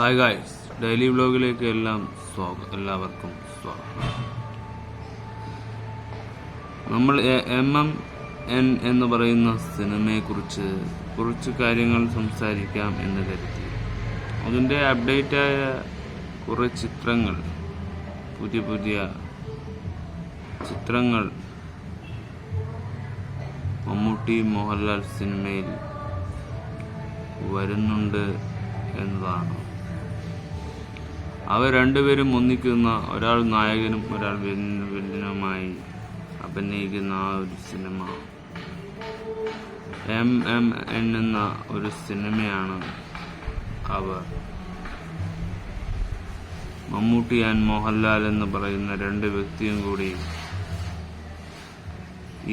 Hi guys, daily വ്ലോഗിലേക്ക് എല്ലാവർക്കും സ്വാഗതം. നമ്മൾ MMN എന്ന് പറയുന്ന സിനിമയെക്കുറിച്ച് കുറച്ച് കാര്യങ്ങൾ സംസാരിക്കാം എന്ന് കരുതി. അതിൻ്റെ അപ്ഡേറ്റായ കുറേ ചിത്രങ്ങൾ, പുതിയ ചിത്രങ്ങൾ മമ്മൂട്ടി മോഹൻലാൽ സിനിമയിൽ വരുന്നുണ്ട് എന്നതാണ്. അവർ രണ്ടുപേരും ഒന്നിക്കുന്ന, ഒരാൾ നായകനും ഒരാൾ വില്ലനുമായി അഭിനയിക്കുന്ന ആ ഒരു സിനിമ MMN എന്ന ഒരു സിനിമയാണ്. അവർ മമ്മൂട്ടി ആൻഡ് മോഹൻലാൽ എന്ന് പറയുന്ന രണ്ട് വ്യക്തിയും കൂടി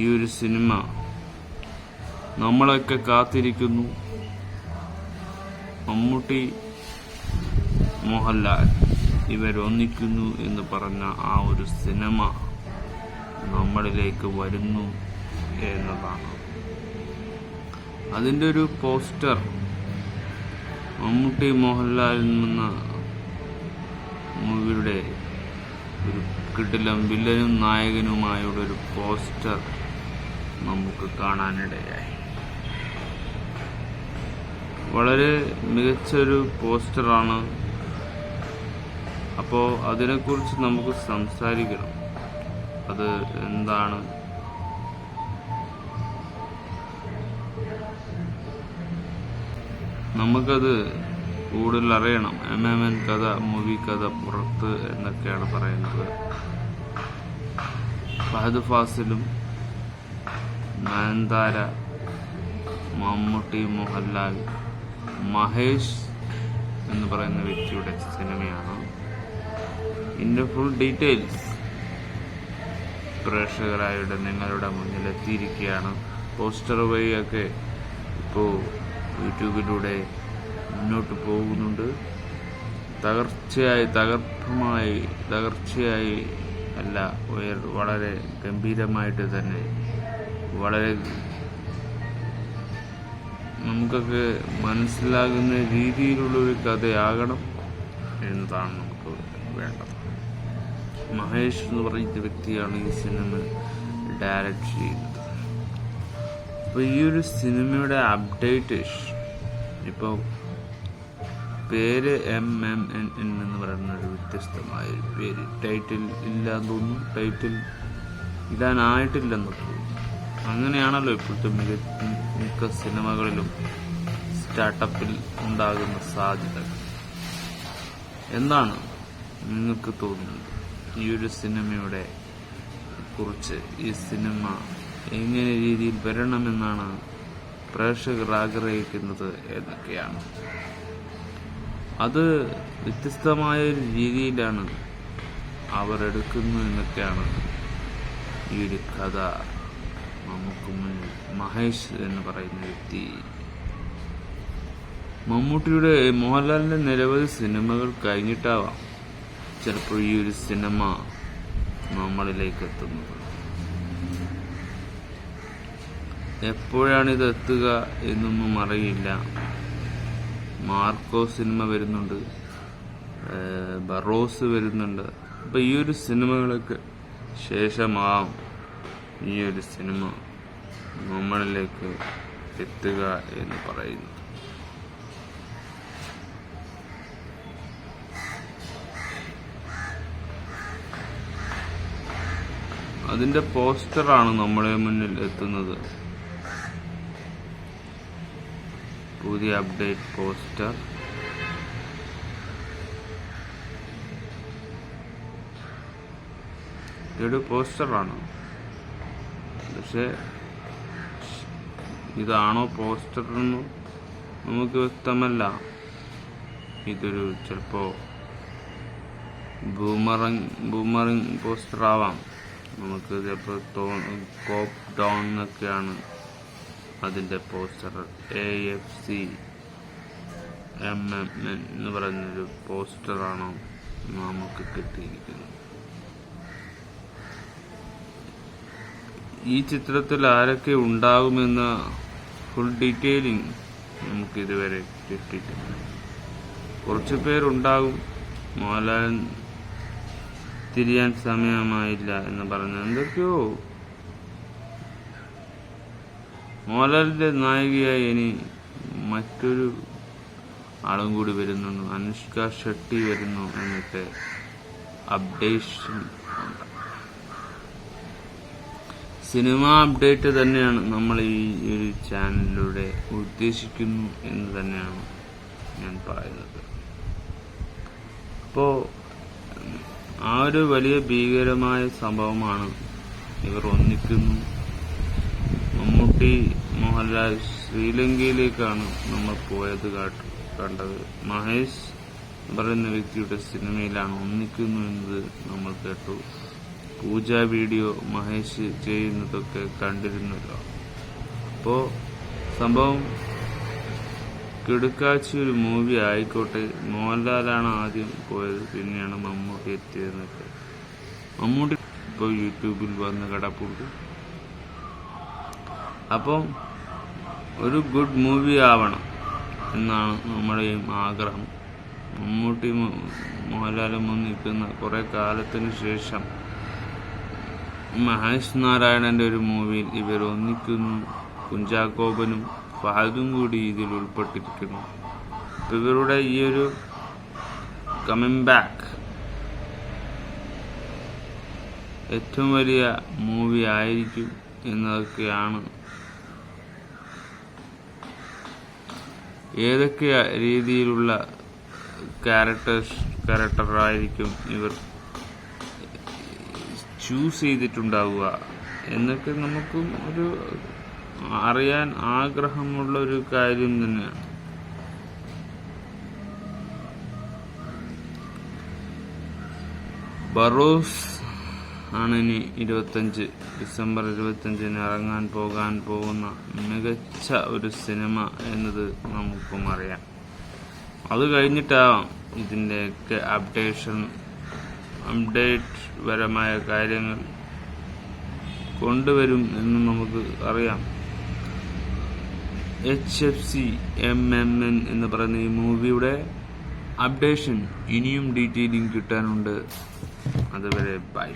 ഈ ഒരു സിനിമ നമ്മളൊക്കെ കാത്തിരിക്കുന്നു. മമ്മൂട്ടി മോഹൻലാൽ ഇവരൊന്നിക്കുന്നു എന്ന് പറഞ്ഞ ആ ഒരു സിനിമ നമ്മളിലേക്ക് വരുന്നു എന്നതാണ്. അതിൻ്റെ ഒരു പോസ്റ്റർ മമ്മൂട്ടി മോഹൻലാലിൽ നിന്ന് മൂവിയുടെ ഒരു കിടിലം വില്ലനും നായകനുമായുള്ള ഒരു പോസ്റ്റർ നമുക്ക് കാണാനിടയായി. വളരെ മികച്ചൊരു പോസ്റ്ററാണ്. അപ്പോൾ അതിനെക്കുറിച്ച് നമുക്ക് സംസാരിക്കണം. അത് എന്താണ്, നമുക്കത് കൂടുതൽ അറിയണം. MMN കഥ, മൂവി കഥ പുറത്ത് എന്നൊക്കെയാണ് പറയുന്നത്. ഫഹദ് ഫാസിലും നയൻതാര, മമ്മൂട്ടി, മോഹൻലാൽ, മഹേഷ് എന്ന് പറയുന്ന വ്യക്തിയുടെ സിനിമയാണ്. ഇതിൻ്റെ ഫുൾ ഡീറ്റെയിൽസ് പ്രേക്ഷകരായുടെ നിങ്ങളുടെ മുന്നിൽ എത്തിയിരിക്കുകയാണ്. പോസ്റ്റർ വഴിയൊക്കെ ഇപ്പോൾ യൂട്യൂബിലൂടെ മുന്നോട്ട് പോകുന്നുണ്ട്. തകർച്ചയായി അല്ല, വളരെ ഗംഭീരമായിട്ട് തന്നെ, വളരെ നമുക്കൊക്കെ മനസ്സിലാകുന്ന രീതിയിലുള്ളൊരു കഥയാകണം എന്നതാണ് നമുക്ക് വേണ്ടത്. മഹേഷ് എന്ന് പറയുന്ന വ്യക്തിയാണ് ഈ സിനിമ ഡയറക്റ്റ് ചെയ്യുന്നത്. അപ്പോൾ ഈ ഒരു സിനിമയുടെ അപ്ഡേറ്റ്, ഇപ്പോൾ പേര് MMN എന്ന് പറയുന്ന ഒരു വ്യത്യസ്തമായ പേര്. ടൈറ്റിൽ ഇല്ലാന്ന് തോന്നുന്നു, ടൈറ്റിൽ ഇടാനായിട്ടില്ലെന്ന് തോന്നുന്നു. അങ്ങനെയാണല്ലോ ഇപ്പോഴത്തെ മിക്ക സിനിമകളിലും സ്റ്റാർട്ടപ്പിൽ ഉണ്ടാകുന്ന സാധ്യത. എന്താണ് നിങ്ങൾക്ക് തോന്നുന്നത് ഈ ഒരു സിനിമയുടെ കുറിച്ച്? ഈ സിനിമ എങ്ങനെ രീതിയിൽ വരണമെന്നാണ് പ്രേക്ഷകർ ആഗ്രഹിക്കുന്നത് എന്നൊക്കെയാണ്. അത് വ്യത്യസ്തമായ ഒരു രീതിയിലാണ് അവർ എടുക്കുന്നത് എന്നൊക്കെയാണ് ഈ ഒരു കഥ നമുക്ക് മുന്നിൽ. മഹേഷ് എന്ന് പറയുന്ന വ്യക്തി, മമ്മൂട്ടിയുടെ, മോഹൻലാലിന്റെ നിരവധി സിനിമകൾ കഴിഞ്ഞിട്ടാവാം ചിലപ്പോൾ ഈ ഒരു സിനിമ നമ്മളിലേക്ക് എത്തുന്നത്. എപ്പോഴാണിത് എത്തുക എന്നൊന്നും അറിയില്ല. മാർക്കോ സിനിമ വരുന്നുണ്ട്, ബറോസ് വരുന്നുണ്ട്. അപ്പം ഈ ഒരു സിനിമകളൊക്കെ ശേഷമാവും ഈ ഒരു സിനിമ നമ്മളിലേക്ക് എത്തുക എന്ന് പറയുന്നു. അതിന്റെ പോസ്റ്ററാണ് നമ്മുടെ മുന്നിൽ എത്തുന്നത്. പുതിയ അപ്ഡേറ്റ് പോസ്റ്റർ. ഇതൊരു പോസ്റ്ററാണ്, പക്ഷെ ഇതാണോ പോസ്റ്റർ എന്ന് നമുക്ക് വ്യക്തമല്ല. ഇതൊരു ചിലപ്പോ ബൂമറിങ് പോസ്റ്റർ ആവാം. നമുക്ക് ചിലപ്പോൾ കോപ്പ് ഡൗൺ എന്നൊക്കെയാണ് അതിൻ്റെ പോസ്റ്റർ. AFC MMN എന്ന് പറയുന്നൊരു പോസ്റ്ററാണ് നമുക്ക് കിട്ടിയിരിക്കുന്നത്. ഈ ചിത്രത്തിൽ ആരൊക്കെ ഉണ്ടാകുമെന്ന ഫുൾ ഡീറ്റെയിലിംഗ് നമുക്കിതുവരെ കിട്ടിയിട്ടില്ല. കുറച്ചു പേരുണ്ടാകും മോഹൻലാൽ തിരിയാൻ സമയമായില്ല എന്ന് പറഞ്ഞ എന്തൊക്കെയോ. മോഹൻലാലിന്റെ നായികയായി ഇനി മറ്റൊരു ആളും കൂടി വരുന്നുണ്ട്, അനുഷ്ക ഷെട്ടി വരുന്നു എന്നൊക്കെ അപ്ഡേഷൻ ഉണ്ട്. സിനിമ അപ്ഡേറ്റ് തന്നെയാണ് നമ്മൾ ഈ ഒരു ചാനലിലൂടെ ഉദ്ദേശിക്കുന്നു എന്ന് തന്നെയാണ് ഞാൻ പറയുന്നത്. അപ്പോൾ ആ ഒരു വലിയ ഭീകരമായ സംഭവമാണ് ഇവർ ഒന്നിക്കുന്നു. മമ്മൂട്ടി മോഹൻലാൽ ശ്രീലങ്കയിലേക്കാണ് നമ്മൾ പോയത് കണ്ടത്. മഹേഷ് പറയുന്ന വ്യക്തിയുടെ സിനിമയിലാണ് ഒന്നിക്കുന്നു എന്നത് നമ്മൾ കേട്ടു. പൂജ വീഡിയോ മഹേഷ് ചെയ്യുന്നതൊക്കെ കണ്ടിരുന്നല്ലോ. അപ്പോ സംഭവം കിടുക്കാച്ചി ഒരു മൂവി ആയിക്കോട്ടെ. മോഹൻലാലാണ് ആദ്യം പോയത്, പിന്നെയാണ് മമ്മൂട്ടി എത്തിയതെന്നൊക്കെ. മമ്മൂട്ടി ഇപ്പോൾ യൂട്യൂബിൽ വന്ന് കിടപ്പുണ്ട്. അപ്പം ഒരു ഗുഡ് മൂവി ആവണം എന്നാണ് നമ്മുടെയും ആഗ്രഹം. മമ്മൂട്ടി മോഹൻലാലും ഒന്നിക്കുന്ന കുറെ കാലത്തിന് ശേഷം മഹേഷ് നാരായണന്റെ ഒരു മൂവിയിൽ ഇവർ ഒന്നിക്കുന്നു. കുഞ്ചാക്കോബനും ഫഹദും കൂടി ഇതിൽ ഉൾപ്പെട്ടിരിക്കുന്നു. ഇവരുടെ ഈ ഒരു കമ്മിങ് ബാക്ക് ഏറ്റവും വലിയ മൂവി ആയിരിക്കും എന്നതൊക്കെയാണ്. ഏതൊക്കെ രീതിയിലുള്ള ക്യാരക്ടറായിരിക്കും ഇവർ ചൂസ് ചെയ്തിട്ടുണ്ടാവുക എന്നൊക്കെ നമുക്കും ഒരു അറിയാൻ ആഗ്രഹമുള്ള ഒരു കാര്യം തന്നെയാണ്. ബറോസ് ആണ് ഇനി ഡിസംബർ 25 ഇറങ്ങാൻ പോകുന്ന മികച്ച ഒരു സിനിമ എന്നത് നമുക്കും അറിയാം. അത് കഴിഞ്ഞിട്ടാവാം ഇതിൻ്റെയൊക്കെ അപ്ഡേറ്റ് പരമായ കാര്യങ്ങൾ കൊണ്ടുവരും എന്ന് നമുക്ക് അറിയാം. HFC MMN എന്ന് പറയുന്ന ഈ മൂവിയുടെ അപ്ഡേഷൻ ഇനിയും ഡീറ്റെയിലിംഗ് കിട്ടാനുണ്ട്. അതുവരെ ബൈ.